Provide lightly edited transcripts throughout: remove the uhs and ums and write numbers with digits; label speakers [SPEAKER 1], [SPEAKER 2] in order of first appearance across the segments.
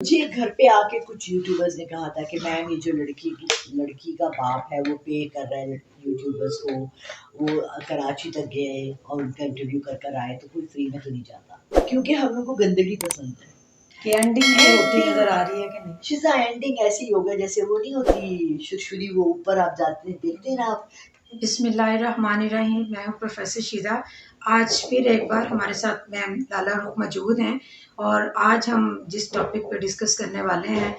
[SPEAKER 1] مجھے گھر پہ آ کے کچھ یوٹیوبرز نے کہا تھا کہ میم یہ جو لڑکی کا باپ ہے وہ پے کر رہا ہے یوٹیوبرز کو، وہ کراچی تک گئے اور ان کا انٹرویو کر آئے، تو کوئی فری میں تو نہیں جاتا، کیونکہ ہم لوگوں کو گندگی پسند ہے
[SPEAKER 2] کہ اینڈنگ ہوتی نظر آ رہی ہے کہ نہیں؟
[SPEAKER 1] شیزا اینڈنگ ایسی ہی ہوگا جیسے وہ نہیں ہوتی شرشری، وہ اوپر آپ جاتے ہیں دیکھتے ہیں نا آپ.
[SPEAKER 2] بسم اللہ الرحمن الرحیم. میں ہوں پروفیسر شیزا. آج پھر ایک بار ہمارے ساتھ میم لالا رخ موجود ہیں، اور آج ہم جس ٹاپک پہ ڈسکس کرنے والے ہیں،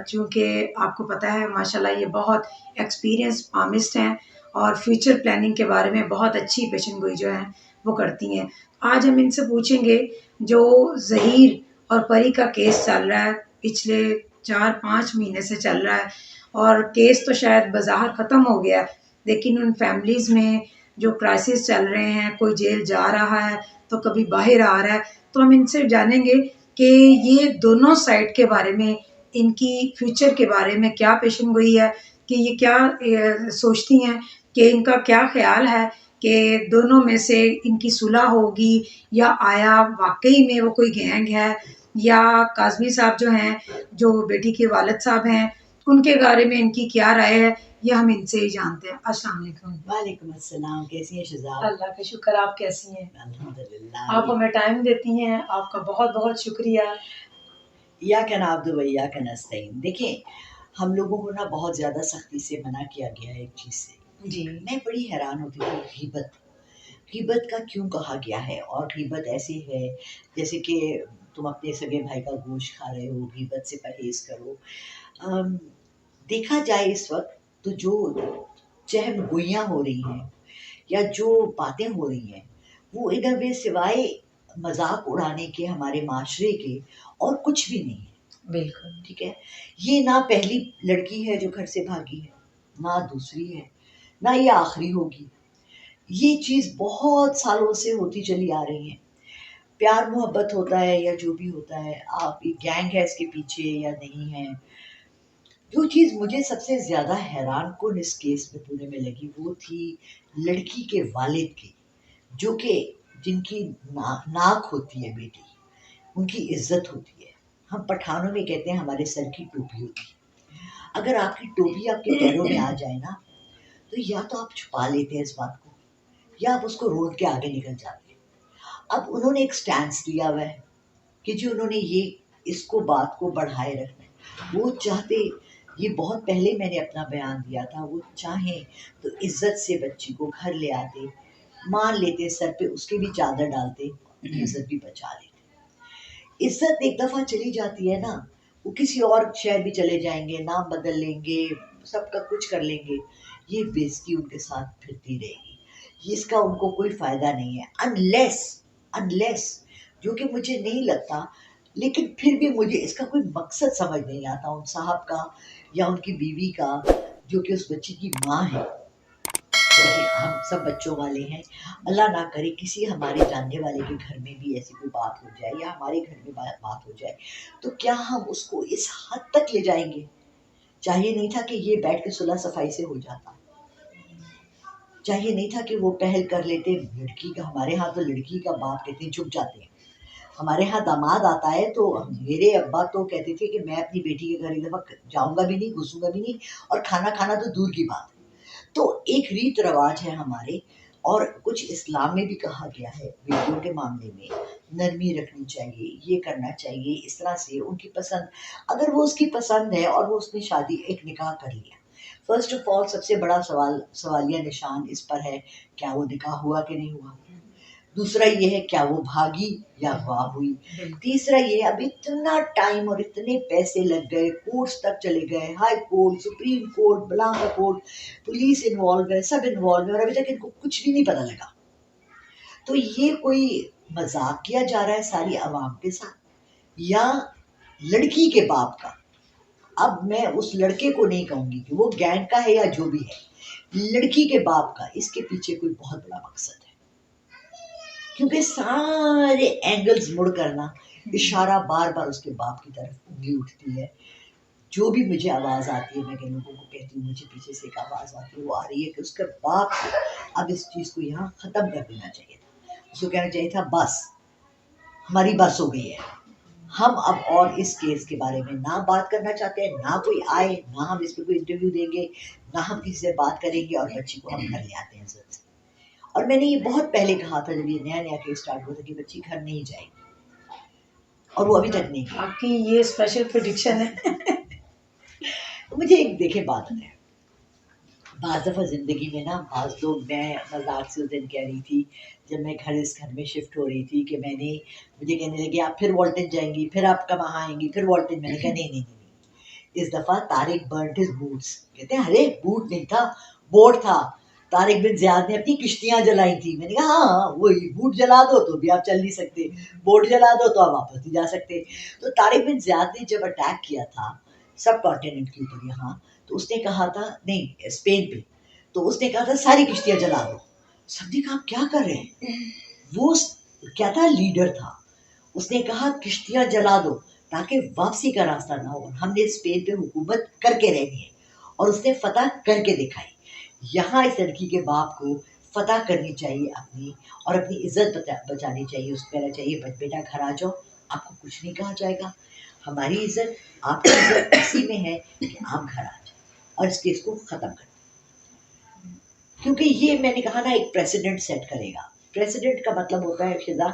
[SPEAKER 2] چونکہ آپ کو پتہ ہے ماشاءاللہ یہ بہت ایکسپیرینس پامسٹ ہیں اور فیوچر پلاننگ کے بارے میں بہت اچھی پیشن گوئی جو ہیں وہ کرتی ہیں. آج ہم ان سے پوچھیں گے جو ظہیر اور پری کا کیس چل رہا ہے، پچھلے 4-5 مہینے سے چل رہا ہے، اور کیس تو شاید بظاہر ختم ہو گیا، لیکن ان فیملیز میں جو کرائسس چل رہے ہیں، کوئی جیل جا رہا ہے تو کبھی باہر آ رہا ہے، تو ہم ان سے جانیں گے کہ یہ دونوں سائڈ کے بارے میں، ان کی فیوچر کے بارے میں کیا پیشن گوئی ہے، کہ یہ کیا سوچتی ہیں، کہ ان کا کیا خیال ہے کہ دونوں میں سے ان کی صلح ہوگی، یا آیا واقعی میں وہ کوئی گینگ ہے، یا کاظمی صاحب جو ہیں، جو بیٹی کے والد صاحب ہیں، ان کے بارے میں ان کی کیا رائے ہے، یہ ہم ان سے ہی جانتے ہیں. السلام علیکم.
[SPEAKER 1] وعلیکم السلام، کیسی ہیں شہزاد؟
[SPEAKER 2] اللہ کا شکر. آپ کیسی ہیں؟
[SPEAKER 1] الحمدللہ.
[SPEAKER 2] آپ ہمیں ٹائم دیتی ہیں، آپ کا بہت بہت شکریہ.
[SPEAKER 1] ایاک نعبد و ایاک نستعین. دیکھیں، ہم لوگوں کو نا بہت زیادہ سختی سے منع کیا گیا ہے ایک چیز سے.
[SPEAKER 2] جی.
[SPEAKER 1] میں بڑی حیران ہوتی ہوں، غیبت کا کیوں کہا گیا ہے؟ اور غیبت ایسی ہے جیسے کہ تم اپنے سگے بھائی کا گوشت کھا رہے ہو، غیبت سے پرہیز کرو. دیکھا جائے اس وقت تو جو چہم گوئیاں ہو رہی ہیں یا جو باتیں ہو رہی ہیں، وہ ادھر بے سوائے مذاق اڑانے کے ہمارے معاشرے کے اور کچھ بھی نہیں ہے.
[SPEAKER 2] بالکل.
[SPEAKER 1] ٹھیک ہے، یہ نہ پہلی لڑکی ہے جو گھر سے بھاگی ہے، نہ دوسری ہے، نہ یہ آخری ہوگی. یہ چیز بہت سالوں سے ہوتی چلی آ رہی ہے. پیار محبت ہوتا ہے یا جو بھی ہوتا ہے، آپ یہ گینگ ہے اس کے پیچھے یا نہیں ہے. جو چیز مجھے سب سے زیادہ حیران کن اس کیس میں پورے میں لگی وہ تھی لڑکی کے والد کی، جو کہ جن کی ناک ہوتی ہے بیٹی، ان کی عزت ہوتی ہے. ہم پٹھانوں میں کہتے ہیں ہمارے سر کی ٹوپی ہوتی ہے. اگر آپ کی ٹوپی آپ کے پیروں میں آ جائے نا، تو یا تو آپ چھپا لیتے ہیں اس بات کو، یا آپ اس کو روڈ کے آگے نکل جاتے ہیں. اب انہوں نے ایک سٹینس لیا ہوا ہے کہ جو انہوں نے یہ اس کو بات کو بڑھائے رکھنا ہے. وہ چاہتے، یہ بہت پہلے میں نے اپنا بیان دیا تھا، وہ چاہیں تو عزت سے بچی کو گھر لے آتے، مان لیتے، سر پہ اس کے بھی چادر ڈالتے، اپنی عزت بھی بچا لیتے. عزت ایک دفعہ چلی جاتی ہے نا، وہ کسی اور شہر بھی چلے جائیں گے، نام بدل لیں گے، سب کا کچھ کر لیں گے، یہ بےزتی ان کے ساتھ پھرتی رہے گی. اس کا ان کو کوئی فائدہ نہیں ہے، انلیس جو کہ مجھے نہیں لگتا، لیکن پھر بھی مجھے اس کا کوئی مقصد سمجھ نہیں آتا ان صاحب کا یا ان کی بیوی کا، جو کہ اس بچی کی ماں ہے. دیکھیں، ہم سب بچوں والے ہیں، اللہ نہ کرے کسی ہمارے جاننے والے کے گھر میں بھی ایسی کوئی بات ہو جائے یا ہمارے گھر میں بات ہو جائے، تو کیا ہم اس کو اس حد تک لے جائیں گے؟ چاہیے نہیں تھا کہ یہ بیٹھ کے صلح صفائی سے ہو جاتا، چاہیے نہیں تھا کہ وہ پہل کر لیتے. لڑکی کا، ہمارے ہاں تو لڑکی کا باپ کہتے ہیں جھک جاتے ہیں. ہمارے ہاں داماد آتا ہے تو میرے ابا تو کہتے تھے کہ میں اپنی بیٹی کے گھر ایک دفعہ جاؤں گا بھی نہیں، گھسوں گا بھی نہیں، اور کھانا کھانا تو دور کی بات. تو ایک ریت رواج ہے ہمارے، اور کچھ اسلام میں بھی کہا گیا ہے بیٹیوں کے معاملے میں نرمی رکھنی چاہیے، یہ کرنا چاہیے، اس طرح سے ان کی پسند. اگر وہ اس کی پسند ہے اور وہ اس نے شادی ایک نکاح کر لیا، فرسٹ آف آل سب سے بڑا سوالیہ نشان اس پر ہے کیا وہ نکاح ہوا کہ نہیں ہوا. دوسرا یہ ہے کیا وہ بھاگی یا اغوا ہوئی. تیسرا یہ، اب اتنا ٹائم اور اتنے پیسے لگ گئے، کورٹس تک چلے گئے، ہائی کورٹ، سپریم کورٹ، بلا کا کورٹ، پولیس انوالو ہے، سب انوالو ہے، اور ابھی تک ان کو کچھ بھی نہیں پتہ لگا. تو یہ کوئی مذاق کیا جا رہا ہے ساری عوام کے ساتھ یا لڑکی کے باپ کا؟ اب میں اس لڑکے کو نہیں کہوں گی کہ وہ گینگ کا ہے یا جو بھی ہے، لڑکی کے باپ کا اس کے پیچھے کوئی بہت بڑا مقصد ہے. کیونکہ سارے اینگلز مڑ کرنا، اشارہ بار بار اس کے باپ کی طرف انگلی اٹھتی ہے. جو بھی مجھے آواز آتی ہے، میں کہ لوگوں کو کہتی ہوں، مجھے پیچھے سے ایک آواز آتی ہے، وہ آ رہی ہے کہ اس کے باپ کو اب اس چیز کو یہاں ختم کر دینا چاہیے تھا. اس کو کہنا چاہیے تھا بس، ہماری بس ہو گئی ہے، ہم اب اور اس کیس کے بارے میں نہ بات کرنا چاہتے ہیں، نہ کوئی آئے، نہ ہم اس پہ کوئی انٹرویو دیں گے، نہ ہم کسی سے بات کریں گے، اور بچی کو ہم گھر لے آتے ہیں عزت سے. اور میں نے یہ بہت پہلے کہا تھا جب یہ نیا نیا کیس اسٹارٹ ہوا تھا کہ بچی گھر نہیں جائے گی، اور وہ ابھی تک نہیں گئی.
[SPEAKER 2] آپ کی یہ اسپیشل پریڈکشن ہے.
[SPEAKER 1] مجھے ایک دیکھیں بات ہے، بعض دفعہ زندگی میں نا بعض لوگ، میں مذاق سے اس دن کہہ رہی تھی جب میں اس گھر میں شفٹ ہو رہی تھی کہ میں نے، مجھے کہنے لگے آپ پھر والٹن جائیں گی، پھر آپ کب وہاں آئیں گی، پھر والٹن. میں نے کہا نہیں نہیں نہیں نہیں، اس دفعہ طارق برنٹ ہز بوٹس. کہتے ہیں ارے بوٹ نہیں تھا، بوٹ تھا. طارق بن زیاد نے اپنی کشتیاں جلائی تھی. میں نے کہا ہاں ہاں وہی، بوٹ جلا دو تو بھی آپ چل نہیں سکتے، بوٹ جلا دو تو آپ واپس نہیں جا سکتے. تو طارق بن زیاد نے جب اٹیک کیا تھا سب کانٹیننٹ کے اوپر یہاں، تو اس نے کہا تھا نہیں اسپین پہ، تو اس نے کہا تھا ساری کشتیاں جلا دو. سب نے کہا آپ کیا کر رہے ہیں؟ وہ کیا تھا، لیڈر تھا. اس نے کہا کشتیاں جلا دو تاکہ واپسی کا راستہ نہ ہو. ہم نے اسپین پہ حکومت کر کے رہنی ہے، اور اس نے فتح کر کے دکھائی. یہاں اس لڑکی کے باپ کو فتح کرنی چاہیے اپنی، اور اپنی عزت بچانی چاہیے. اس کو کہنا چاہیے بیٹا گھر آ جاؤ، آپ کو کچھ نہیں کہا جائے گا. ہماری عزت، آپ کی عزت اسی میں ہے کہ آپ گھر آ جائیں اور اس کیس کو ختم کریں. کیونکہ یہ میں نے کہا نا ایک پریسیڈنٹ سیٹ کرے گا. پریسیڈنٹ کا مطلب ہوتا ہے فضا،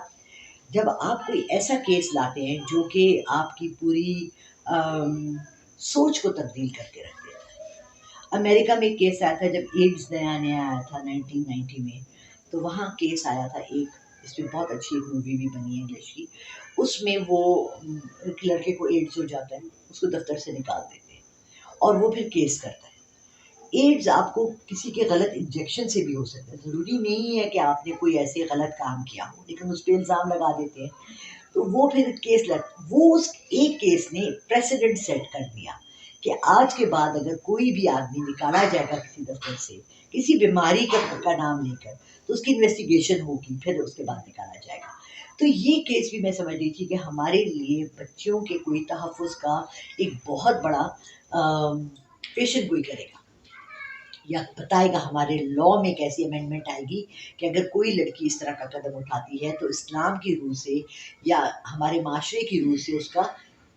[SPEAKER 1] جب آپ کوئی ایسا کیس لاتے ہیں جو کہ آپ کی پوری سوچ کو تبدیل کر کے رکھ دیتا ہے. امریکہ میں ایک کیس آیا تھا جب ایڈز نیا نیا آیا تھا 1990 میں، تو وہاں کیس آیا تھا ایک، اس میں بہت اچھی ایک مووی بھی بنی ہے انگلش کی. اس میں وہ ایک لڑکے کو ایڈز ہو جاتا ہے، اس کو دفتر سے نکال دیتے ہیں، اور وہ پھر کیس کرتا ہے. ایڈز آپ کو کسی کے غلط انجیکشن سے بھی ہو سکتا ہے، ضروری نہیں ہے کہ آپ نے کوئی ایسے غلط کام کیا ہو، لیکن اس پہ الزام لگا دیتے ہیں. تو وہ پھر کیس وہ اس ایک کیس نے پریسیڈنٹ سیٹ کر دیا کہ آج کے بعد اگر کوئی بھی آدمی نکالا جائے گا کسی دفتر سے کسی بیماری کا نام لے کر، تو اس کی انویسٹیگیشن ہوگی، پھر اس کے بعد نکالا جائے گا. تو یہ کیس بھی میں سمجھ رہی تھی کہ ہمارے لیے بچیوں کے کوئی تحفظ کا ایک بہت بڑا پیشن گوئی کرے گا، یا بتائے گا ہمارے لا میں ایک ایسی امینڈمنٹ آئے گی کہ اگر کوئی لڑکی اس طرح کا قدم اٹھاتی ہے تو اسلام کی روح سے یا ہمارے معاشرے کی روح سے اس کا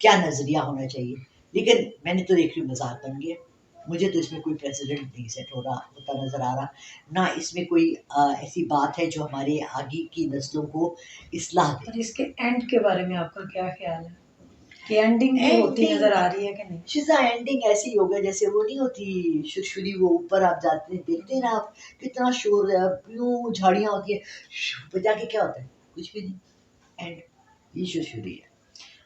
[SPEAKER 1] کیا نظریہ ہونا چاہیے. لیکن میں نے تو دیکھ لی مذاق بن گیا. مجھے تو اس میں کوئی پریسیڈنٹ نہیں سیٹ ہوتا نظر آ رہا، نہ اس میں کوئی ایسی بات ہے جو ہمارے آگے کی نسلوں کو اصلاح دے.
[SPEAKER 2] اور اس کے اینڈ کے بارے میں آپ کا کیا خیال ہے کہ اینڈنگ بھی ہوتی نظر آ رہی ہے کہ نہیں؟
[SPEAKER 1] شیزا اینڈنگ ایسی ہی ہوگا جیسے وہ نہیں ہوتی شرشری، وہ اوپر آپ جاتے ہیں دیکھتے ہیں نا آپ کتنا شور ہے، یوں جھاڑیاں ہوتی ہیں، بجا کے کیا ہوتا ہے، کچھ بھی نہیں، اینڈ یہ شرشری ہے.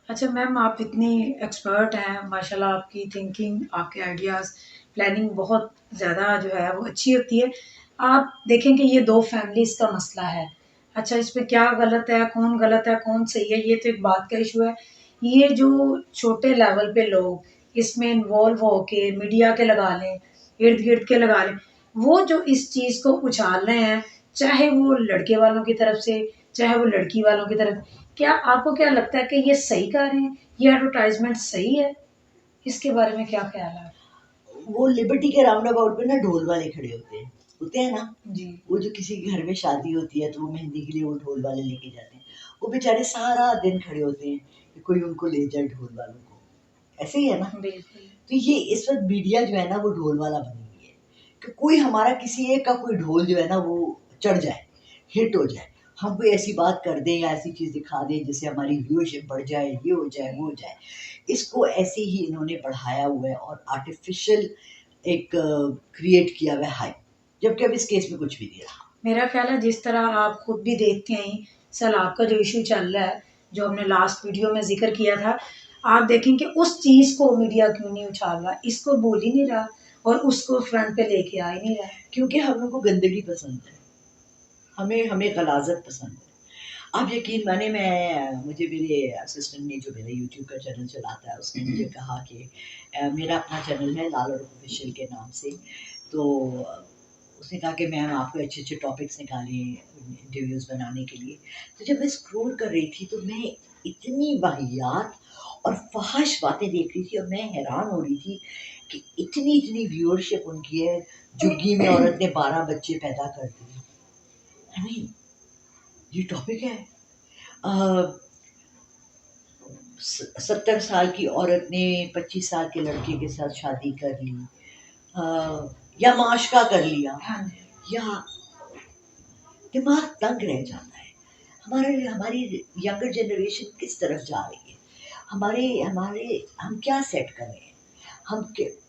[SPEAKER 2] اچھا میم، آپ اتنی ایکسپرٹ ہیں ماشاء اللہ، آپ کی تھنکنگ، آپ کے آئیڈیاز، پلاننگ بہت زیادہ جو ہے وہ اچھی ہوتی ہے. آپ دیکھیں کہ یہ دو فیملیز کا مسئلہ ہے. اچھا اس میں کیا غلط ہے، کون صحیح ہے، یہ تو ایک بات کا ایشو ہے. یہ جو چھوٹے لیول پہ لوگ اس میں انوالو ہو کے میڈیا کے لگا لیں، ارد گرد کے لگا لیں، وہ جو اس چیز کو اچھال رہے ہیں، چاہے وہ لڑکے والوں کی طرف سے چاہے وہ لڑکی والوں کی طرف، کیا آپ کو کیا لگتا ہے کہ یہ صحیح کر رہے ہیں، یہ ایڈورٹائزمنٹ صحیح ہے؟ اس کے بارے میں کیا خیال ہے؟
[SPEAKER 1] وہ لبرٹی کے راؤنڈ اباؤٹ پہ نا ڈھول والے کھڑے ہوتے ہیں نا،
[SPEAKER 2] جی
[SPEAKER 1] وہ جو کسی کے گھر میں شادی ہوتی ہے تو وہ مہندی کے لیے وہ ڈھول والے لے کے جاتے ہیں، وہ بیچارے سارا دن کھڑے ہوتے ہیں کہ کوئی ان کو لے جائے ڈھول والوں کو. ایسے ہی ہے نا.
[SPEAKER 2] بالکل.
[SPEAKER 1] تو یہ اس وقت میڈیا جو ہے نا وہ ڈھول والا بنی ہوئی ہے کہ کوئی ہمارا کسی ایک کا کوئی ڈھول جو ہے نا وہ چڑھ جائے، ہٹ ہو جائے، ہم کوئی ایسی بات کر دیں یا ایسی چیز دکھا دیں جس سے ہماری ویورشپ بڑھ جائے، یہ ہو جائے وہ ہو جائے. اس کو ایسے ہی انہوں نے بڑھایا ہوا ہے اور آرٹیفیشل ایک کریٹ کیا ہوا ہے ہائی، جبکہ اب اس کیس میں کچھ بھی نہیں رہا.
[SPEAKER 2] میرا خیال ہے جس طرح آپ خود بھی دیکھتے ہیں سیلاب کا جو ایشو چل رہا ہے، جو ہم نے لاسٹ ویڈیو میں ذکر کیا تھا، آپ دیکھیں کہ اس چیز کو میڈیا کیوں نہیں اچھال رہا، اس کو بول ہی نہیں رہا اور اس کو فرنٹ پہ لے کے آ ہی نہیں رہا.
[SPEAKER 1] کیونکہ ہم لوگوں کو گندگی پسند ہے، ہمیں غلاظت پسند ہے. آپ یقین مانے، مجھے میرے اسسٹنٹ نے جو میرا یوٹیوب کا چینل چلاتا ہے اس نے مجھے کہا کہ میرا اپنا چینل ہے لال اور آفیشیل کے نام سے، تو اس نے کہا کہ میم آپ کو اچھے اچھے ٹاپکس نکالیں انٹرویوز بنانے کے لیے. تو جب میں اسکرول کر رہی تھی تو میں اتنی واہیات اور فحش باتیں دیکھ رہی تھی اور میں حیران ہو رہی تھی کہ اتنی ویورشپ ان کی ہے. جھگی میں عورت نے 12 بچے پیدا کر دیے. یہ ٹاپک ہے. 70 سال کی عورت نے 25 سال کے لڑکے کے ساتھ شادی کر لی، یا معاشقہ کر لیا،
[SPEAKER 2] ہاں جی،
[SPEAKER 1] یا دماغ تنگ رہ جاتا ہے. ہماری ینگر جنریشن کس طرف جا رہی ہے، ہم کیا سیٹ کر رہے ہیں.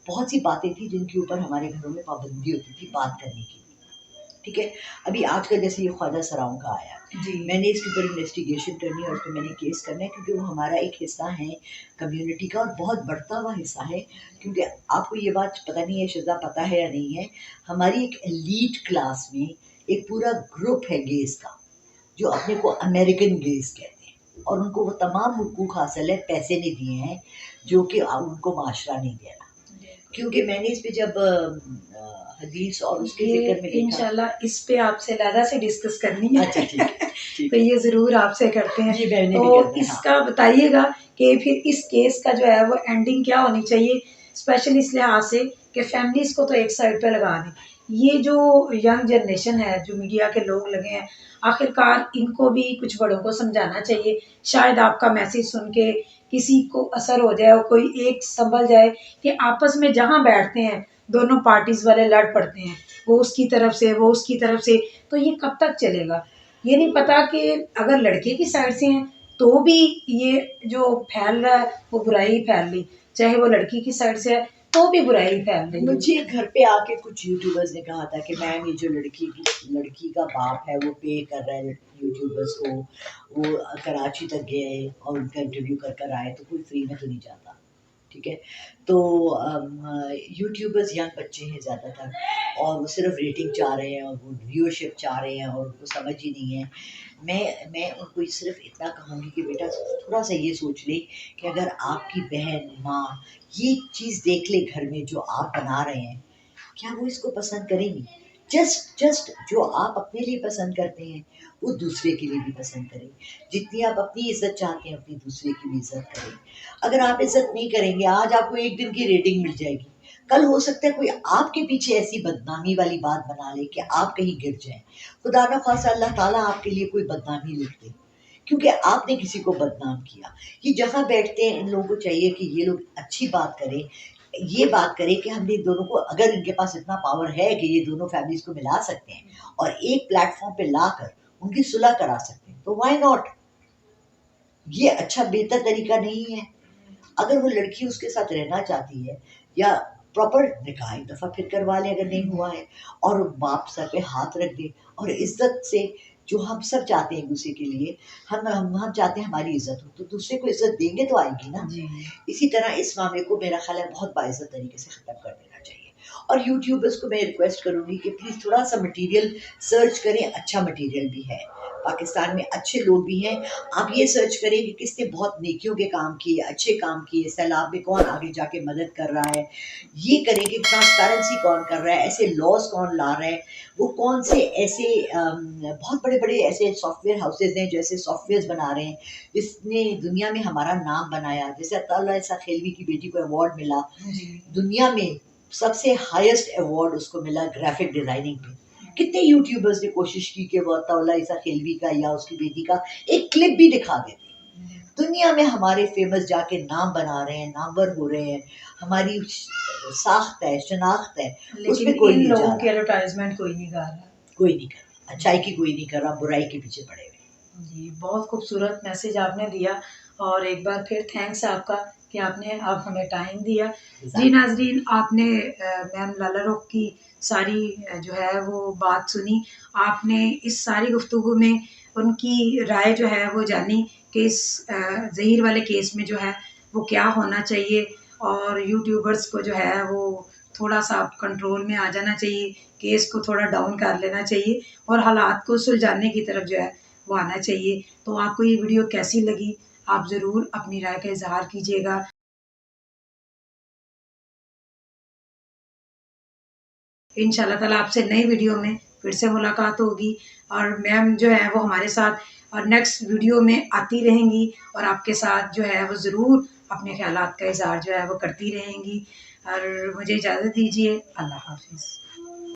[SPEAKER 1] بہت سی باتیں تھیں جن کے اوپر ہمارے گھروں میں پابندی ہوتی تھی بات کرنے کی. ٹھیک ہے، ابھی آج کل جیسے یہ خواجہ سراؤں کا آیا،
[SPEAKER 2] جی
[SPEAKER 1] میں نے اس کے اوپر انویسٹیگیشن کرنی ہے اور اس پہ میں نے کیس کرنا ہے، کیونکہ وہ ہمارا ایک حصہ ہے کمیونٹی کا، اور بہت بڑھتا ہوا حصہ ہے. کیونکہ آپ کو یہ بات پتہ نہیں ہے شزا، پتہ ہے یا نہیں ہے، ہماری ایک ایلیٹ کلاس میں ایک پورا گروپ ہے گیز کا جو اپنے کو امریکن گیز کہتے ہیں، اور ان کو وہ تمام حقوق حاصل ہے، پیسے نہیں دیے ہیں جو کہ ان کو معاشرہ نہیں دے رہا. کیونکہ میں نے اس پہ جب حدیث اور اس کے
[SPEAKER 2] یہ
[SPEAKER 1] ذکر میں دیکھا.
[SPEAKER 2] انشاءاللہ اس پہ آپ سے علیحدہ سے ڈسکس کرنی ہے.
[SPEAKER 1] اچھا ٹھیک ہے،
[SPEAKER 2] تو یہ ضرور آپ سے کرتے ہیں.
[SPEAKER 1] یہ میں نے بھی
[SPEAKER 2] تو
[SPEAKER 1] کرنا ہے.
[SPEAKER 2] اس کا بتائیے گا کہ پھر اس کیس کا جو ہے وہ اینڈنگ کیا ہونی چاہیے، اسپیشلی اس لحاظ سے کہ فیملیز کو تو ایک سائڈ پہ لگا دیں، یہ جو ینگ جنریشن ہے، جو میڈیا کے لوگ لگے ہیں، آخر کار ان کو بھی کچھ بڑوں کو سمجھانا چاہیے. شاید آپ کا میسج سن کے کسی کو اثر ہو جائے اور کوئی ایک سنبھل جائے کہ آپس میں جہاں بیٹھتے ہیں دونوں پارٹیز والے لڑ پڑتے ہیں، وہ اس کی طرف سے وہ اس کی طرف سے، تو یہ کب تک چلے گا؟ یہ نہیں پتا کہ اگر لڑکے کی سائڈ سے ہیں تو بھی یہ جو پھیل رہا ہے وہ برائی پھیل رہی، چاہے وہ لڑکی کی سائڈ سے ہے تو بھی برائی پھیل رہی ہے.
[SPEAKER 1] مجھے گھر پہ آ کے کچھ یوٹیوبرز نے کہا تھا کہ میم یہ جو لڑکی کا باپ ہے وہ پے کر رہا ہے یوٹیوبرز کو، وہ کراچی تک گئے اور ان کا انٹرویو کر آئے، تو کوئی فری میں تو نہیں جاتا. ٹھیک ہے، تو یوٹیوبرز ینگ بچے ہیں زیادہ تر، اور وہ صرف ریٹنگ چاہ رہے ہیں اور وہ ویورشپ چاہ رہے ہیں، اور ان کو سمجھ ہی نہیں ہے. میں ان کو صرف اتنا کہوں گی کہ بیٹا تھوڑا سا یہ سوچ لے کہ اگر آپ کی بہن ماں یہ چیز دیکھ لے گھر میں جو آپ بنا رہے ہیں، کیا وہ اس کو پسند کریں گی؟ جسٹ جو آپ اپنے لیے پسند کرتے ہیں وہ دوسرے کے لیے بھی پسند کریں. جتنی آپ اپنی عزت چاہتے ہیں اپنی دوسرے کی بھی عزت کریں. اگر آپ عزت نہیں کریں گے، آج آپ کو ایک دن کی ریٹنگ مل جائے گی، کل ہو سکتا ہے کوئی آپ کے پیچھے ایسی بدنامی والی بات بنا لے کہ آپ کہیں گر جائیں. خدا نہ خواستہ اللہ تعالیٰ آپ کے لیے کوئی بدنامی لکھ دے کیونکہ آپ نے کسی کو بدنام کیا. یہ جہاں بیٹھتے ہیں ان لوگوں کو چاہیے کہ یہ لوگ اچھی بات کریں، یہ بات کریں کہ ہم نے دونوں کو، اگر ان کے پاس اتنا پاور ہے کہ یہ دونوں فیملیز کو ملا سکتے ہیں اور ایک پلیٹ فارم پہ لا کر ان کی صلح کرا سکتے ہیں، تو وائی ناٹ. یہ اچھا بہتر طریقہ نہیں ہے؟ اگر وہ لڑکی اس کے ساتھ رہنا چاہتی ہے، یا پراپر نکاح ایک دفعہ پھر کروا لے اگر نہیں ہوا ہے، اور باپ سر پہ ہاتھ رکھ دے اور عزت سے، جو ہم سب چاہتے ہیں ایک دوسرے کے لیے، ہم چاہتے ہیں ہماری عزت ہو، تو دوسرے کو عزت دیں گے تو آئے گی نا.
[SPEAKER 2] جی
[SPEAKER 1] اسی طرح اس معاملے کو میرا خیال ہے بہت باعزت طریقے سے ختم کر دینا چاہیے. اور یوٹیوبرس کو میں ریکویسٹ کروں گی کہ پلیز تھوڑا سا مٹیریل سرچ کریں، اچھا مٹیریل بھی ہے پاکستان میں، اچھے لوگ بھی ہیں. آپ یہ سرچ کریں کہ کس نے بہت نیکیوں کے کام کیے، اچھے کام کیے، سیلاب میں کون آگے جا کے مدد کر رہا ہے. یہ کریں کہ ٹرانسپیرنسی کون کر رہا ہے، ایسے لاز کون لا رہا ہے، وہ کون سے ایسے بہت بڑے بڑے ایسے سافٹ ویئر ہاؤسز ہیں جو ایسے سافٹ ویئرز بنا رہے ہیں جس نے دنیا میں ہمارا نام بنایا. جیسے عطاءاللہ عیسیٰ خیلوی کی بیٹی کو ایوارڈ ملا، دنیا میں سب سے ہائیسٹ ایوارڈ اس کو ملا گرافک ڈیزائننگ پہ. کتنے یوٹیوبرز نے کوشش کی کہ وہ عطاءاللہ عیسیٰ خیلوی کا یا اس کی بیٹی کا ایک کلپ بھی دکھا دیتے. دنیا میں ہمارے فیمس جا کے نام بنا رہے ہیں، نامور ہو رہے ہیں، ہماری ساخت ہے، شناخت ہے، اس پہ
[SPEAKER 2] لیکن
[SPEAKER 1] کوئی
[SPEAKER 2] ان
[SPEAKER 1] نہیں جا
[SPEAKER 2] لوگوں کی
[SPEAKER 1] رہا،
[SPEAKER 2] ایڈورٹائزمنٹ کوئی نہیں کر رہا.
[SPEAKER 1] کوئی نہیں کر رہا، اچھائی کی کوئی نہیں کر رہا، برائی کے پیچھے پڑے ہوئے.
[SPEAKER 2] جی بہت خوبصورت میسج آپ نے دیا، اور ایک بار پھر تھینکس آپ کا کہ آپ نے ہمیں ٹائم دیا. جی ناظرین، آپ نے میم لالہ رخ کی ساری جو ہے وہ بات سنی، آپ نے اس ساری گفتگو میں ان کی رائے جو ہے وہ جانی کہ اس زہیر والے کیس میں جو ہے وہ کیا ہونا چاہیے، اور یوٹیوبرز کو جو ہے وہ تھوڑا سا کنٹرول میں آ جانا چاہیے، کیس کو تھوڑا ڈاؤن کر لینا چاہیے اور حالات کو سلجھانے کی طرف جو ہے وہ آنا چاہیے. تو آپ کو یہ ویڈیو کیسی لگی، آپ ضرور اپنی رائے کا اظہار کیجیے گا. ان شاء اللہ تعالیٰ آپ سے نئی ویڈیو میں پھر سے ملاقات ہوگی، اور میم جو ہے وہ ہمارے ساتھ اور نیکسٹ ویڈیو میں آتی رہیں گی، اور آپ کے ساتھ جو ہے وہ ضرور اپنے خیالات کا اظہار جو ہے وہ کرتی رہیں گی. اور مجھے اجازت دیجیے، اللہ حافظ.